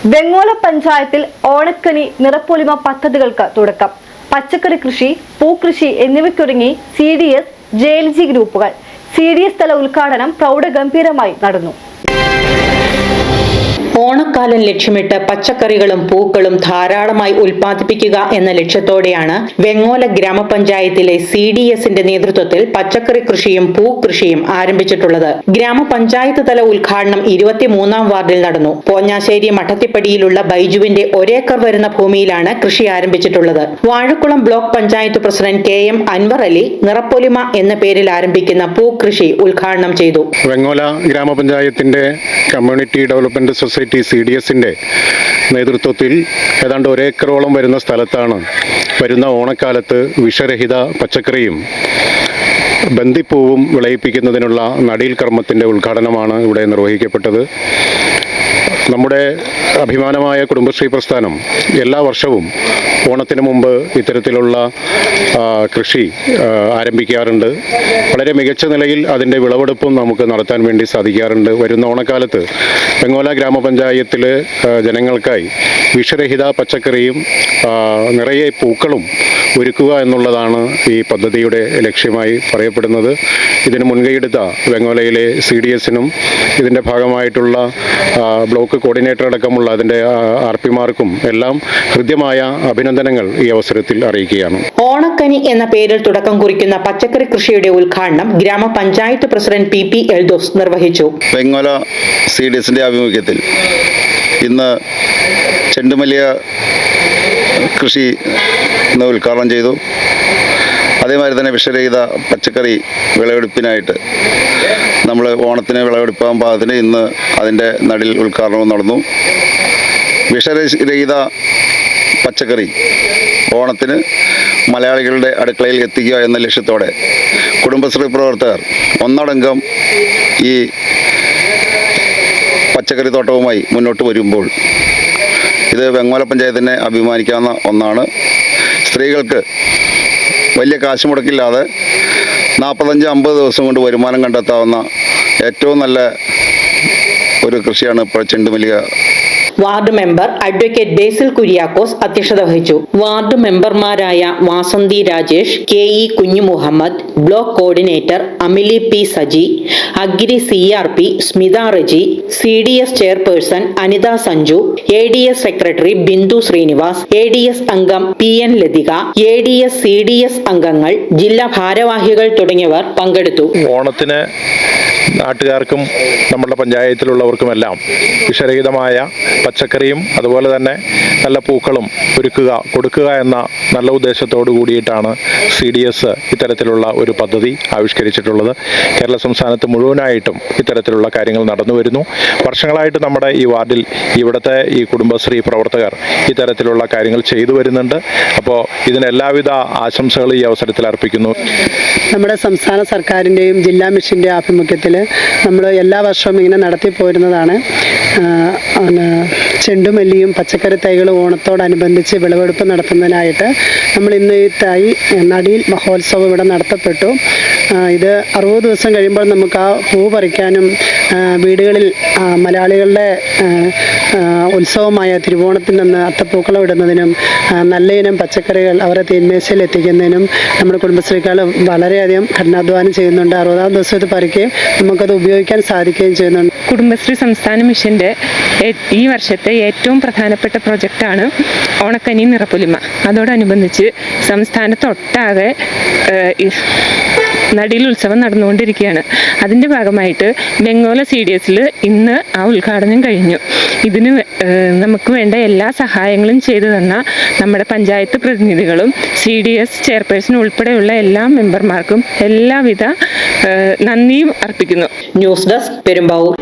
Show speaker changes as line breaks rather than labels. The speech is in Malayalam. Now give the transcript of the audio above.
വെങ്ങോല പഞ്ചായത്തിൽ ഓണക്കനി നിറപ്പൊലിമ പദ്ധതികൾക്ക് തുടക്കം. പച്ചക്കറി കൃഷി, പൂക്കൃഷി എന്നിവയ്ക്കൊരുങ്ങി CDS, JLG ഗ്രൂപ്പുകൾ. CDS തല ഉദ്ഘാടനം പ്രൗഢഗംഭീരമായി നടന്നു.
ഓണക്കാലം ലക്ഷ്യമിട്ട് പച്ചക്കറികളും പൂക്കളും ധാരാളമായി ഉൽപ്പാദിപ്പിക്കുക എന്ന ലക്ഷ്യത്തോടെയാണ് വെങ്ങോല ഗ്രാമപഞ്ചായത്തിലെ CDSന്റെ നേതൃത്വത്തിൽ പച്ചക്കറി കൃഷിയും പൂക്കൃഷിയും ആരംഭിച്ചിട്ടുള്ളത്. ഗ്രാമപഞ്ചായത്ത് തല ഉദ്ഘാടനം 23-ാം വാർഡിൽ നടന്നു. പോഞ്ഞാശ്ശേരി മഠത്തിപ്പടിയിലുള്ള ബൈജുവിന്റെ ഒരേക്കർ വരുന്ന ഭൂമിയിലാണ് കൃഷി ആരംഭിച്ചിട്ടുള്ളത്. Vazhakulam block panchayat president KM Anwar Ali Nirappolima എന്ന പേരിൽ ആരംഭിക്കുന്ന പൂക്കൃഷി ഉദ്ഘാടനം ചെയ്തു.
വെങ്ങോല ഗ്രാമപഞ്ചായത്തിന്റെ കമ്മ്യൂണിറ്റി ഡെവലപ്മെന്റ് സൊസൈറ്റി CDSന്റെ നേതൃത്വത്തിൽ ഏതാണ്ട് ഒരേക്കറോളം വരുന്ന സ്ഥലത്താണ് വരുന്ന ഓണക്കാലത്ത് വിഷരഹിത പച്ചക്കറിയും ബന്ദിപ്പൂവും വിളയിപ്പിക്കുന്നതിനുള്ള നടീൽ കർമ്മത്തിന്റെ ഉദ്ഘാടനമാണ് ഇവിടെ നിർവഹിക്കപ്പെട്ടത്. നമ്മുടെ അഭിമാനമായ കുടുംബശ്രീ പ്രസ്ഥാനം എല്ലാ വർഷവും ഓണത്തിന് മുമ്പ് ഇത്തരത്തിലുള്ള കൃഷി ആരംഭിക്കാറുണ്ട്. വളരെ മികച്ച നിലയിൽ അതിൻ്റെ വിളവെടുപ്പും നമുക്ക് നടത്താൻ വേണ്ടി സാധിക്കാറുണ്ട്. വരുന്ന ഓണക്കാലത്ത് വെങ്ങോല ഗ്രാമപഞ്ചായത്തിലെ ജനങ്ങൾക്കായി വിഷരഹിത പച്ചക്കറിയും നിറയെ പൂക്കളും ഒരുക്കുക എന്നുള്ളതാണ് ഈ പദ്ധതിയുടെ ലക്ഷ്യമായി പറയപ്പെടുന്നത്. ഇതിന് മുൻകൈയെടുത്ത വെങ്ങോലയിലെ CDSനും ഇതിൻ്റെ ഭാഗമായിട്ടുള്ള ബ്ലോക്ക് കോർഡിനേറ്റർ അടക്കമുള്ള അതിൻ്റെ RPമാർക്കും എല്ലാം ഹൃദ്യമായ അഭിനന്ദനങ്ങൾ ഈ അവസരത്തിൽ അറിയിക്കുകയാണ്.
ഓണക്കനി എന്ന പേരിൽ തുടക്കം കുറിക്കുന്ന പച്ചക്കറി കൃഷിയുടെ ഉദ്ഘാടനം ഗ്രാമപഞ്ചായത്ത് പ്രസിഡന്റ് PP എൽദോസ് നിർവഹിച്ചു.
വെങ്ങോല CDSന്റെ ആഭിമുഖ്യത്തിൽ ഇന്ന് ചെണ്ടുമല്ലിക കൃഷി ഇന്ന് ഉദ്ഘാടനം ചെയ്തു. അതേമാതിരി തന്നെ വിഷരഹിത പച്ചക്കറി വിളവെടുപ്പിനായിട്ട് നമ്മൾ ഓണത്തിന് വിളവെടുപ്പാൻ പാകത്തിന് ഇന്ന് അതിൻ്റെ നടീൽ ഉദ്ഘാടനവും നടന്നു. വിഷരഹിത പച്ചക്കറി ഓണത്തിന് മലയാളികളുടെ അടുക്കളയിൽ എത്തിക്കുക എന്ന ലക്ഷ്യത്തോടെ കുടുംബശ്രീ പ്രവർത്തകർ ഒന്നടങ്കം ഈ പച്ചക്കറി തോട്ടവുമായി മുന്നോട്ട് വരുമ്പോൾ ഇത് വെങ്ങോല പഞ്ചായത്തിനെ അഭിമാനിക്കാവുന്ന ഒന്നാണ്. സ്ത്രീകൾക്ക് വലിയ കാശ് മുടക്കില്ലാതെ 45-50 ദിവസം കൊണ്ട് വരുമാനം കണ്ടെത്താവുന്ന ഏറ്റവും നല്ല ഒരു കൃഷിയാണ് ഇപ്പോൾ ചെണ്ടുമല്ലിക.
Ward member advocate Basil Kuriakose അധ്യക്ഷത വഹിച്ചു. വാർഡ് മെമ്പർമാരായ Vasanthi Rajesh, KE Kunjumuhammed, block coordinator Amili P Saji, agri CRP Smitha Reji, CDS chairperson Anitha Sanju, ADS secretary Bindu Srinivas, ADS അംഗം PN ലതിക, ADS CDS അംഗങ്ങൾ, ജില്ലാ ഭാരവാഹികൾ തുടങ്ങിയവർ പങ്കെടുത്തു.
ഓണത്തിന് നാട്ടുകാർക്കും നമ്മുടെ പഞ്ചായത്തിലുള്ളവർക്കുമെല്ലാം വിഷരഹിതമായ പച്ചക്കറിയും അതുപോലെ തന്നെ നല്ല പൂക്കളും കൊടുക്കുക എന്ന നല്ല ഉദ്ദേശത്തോടു കൂടിയിട്ടാണ് CDS ഇത്തരത്തിലുള്ള ഒരു പദ്ധതി ആവിഷ്കരിച്ചിട്ടുള്ളത്. കേരള സംസ്ഥാനത്ത് മുഴുവനായിട്ടും ഇത്തരത്തിലുള്ള കാര്യങ്ങൾ നടന്നു വരുന്നു. വർഷങ്ങളായിട്ട് നമ്മുടെ ഈ വാർഡിൽ ഇവിടുത്തെ ഈ കുടുംബശ്രീ പ്രവർത്തകർ ഇത്തരത്തിലുള്ള കാര്യങ്ങൾ ചെയ്തു വരുന്നുണ്ട്. അപ്പോൾ ഇതിന് എല്ലാവിധ ആശംസകളും ഈ അവസരത്തിൽ അർപ്പിക്കുന്നു.
നമ്മുടെ സംസ്ഥാന സർക്കാരിൻ്റെയും ജില്ലാ മിഷൻ്റെ ആഭിമുഖ്യത്തിൽ നമ്മൾ എല്ലാ വർഷവും ഇങ്ങനെ നടത്തി പോരുന്നതാണ്. ചെണ്ടുമല്ലിയും പച്ചക്കറി തൈകളും ഓണത്തോടനുബന്ധിച്ച് വിളവെടുപ്പ് നടത്തുന്നതിനായിട്ട് നമ്മൾ ഇന്ന് ഈ തൈ നടീൽ മഹോത്സവം ഇവിടെ നടത്തപ്പെട്ടു. ഇത് 60 ദിവസം കഴിയുമ്പോൾ നമുക്ക് ആ പൂ പറിക്കാനും വീടുകളിൽ മലയാളികളുടെ ഉത്സവമായ തിരുവോണത്തിനന്ന് അത്തപ്പൂക്കളം ഇടുന്നതിനും നല്ല ഇനം പച്ചക്കറികൾ അവരെ തീന്മേശയിൽ എത്തിക്കുന്നതിനും നമ്മുടെ കുടുംബശ്രീക്കാൾ വളരെയധികം കഠിനാധ്വാനം ചെയ്യുന്നുണ്ട്. 60-ാം ദിവസം ഇത് പറിക്കുകയും നമുക്കത് ഉപയോഗിക്കാൻ സാധിക്കുകയും ചെയ്യുന്നുണ്ട്.
കുടുംബശ്രീ സംസ്ഥാന മിഷൻ്റെ ഈ വർഷത്തെ ഏറ്റവും പ്രധാനപ്പെട്ട പ്രൊജക്റ്റാണ് ഓണക്കനി നിറപ്പൊലിമ. അതോടനുബന്ധിച്ച് സംസ്ഥാനത്തൊട്ടാകെ നടീൽ ഉത്സവം നടന്നുകൊണ്ടിരിക്കുകയാണ്. അതിൻ്റെ ഭാഗമായിട്ട് വെങ്ങോല CDSൽ ഇന്ന് ആ ഉദ്ഘാടനം കഴിഞ്ഞു. ഇതിന് നമുക്ക് വേണ്ട എല്ലാ സഹായങ്ങളും ചെയ്തു തന്ന നമ്മുടെ പഞ്ചായത്ത് പ്രതിനിധികളും CDS ചെയർപേഴ്സൺ ഉൾപ്പെടെയുള്ള എല്ലാ മെമ്പർമാർക്കും എല്ലാവിധ നന്ദിയും അർപ്പിക്കുന്നു.
News desk Perumbavoor.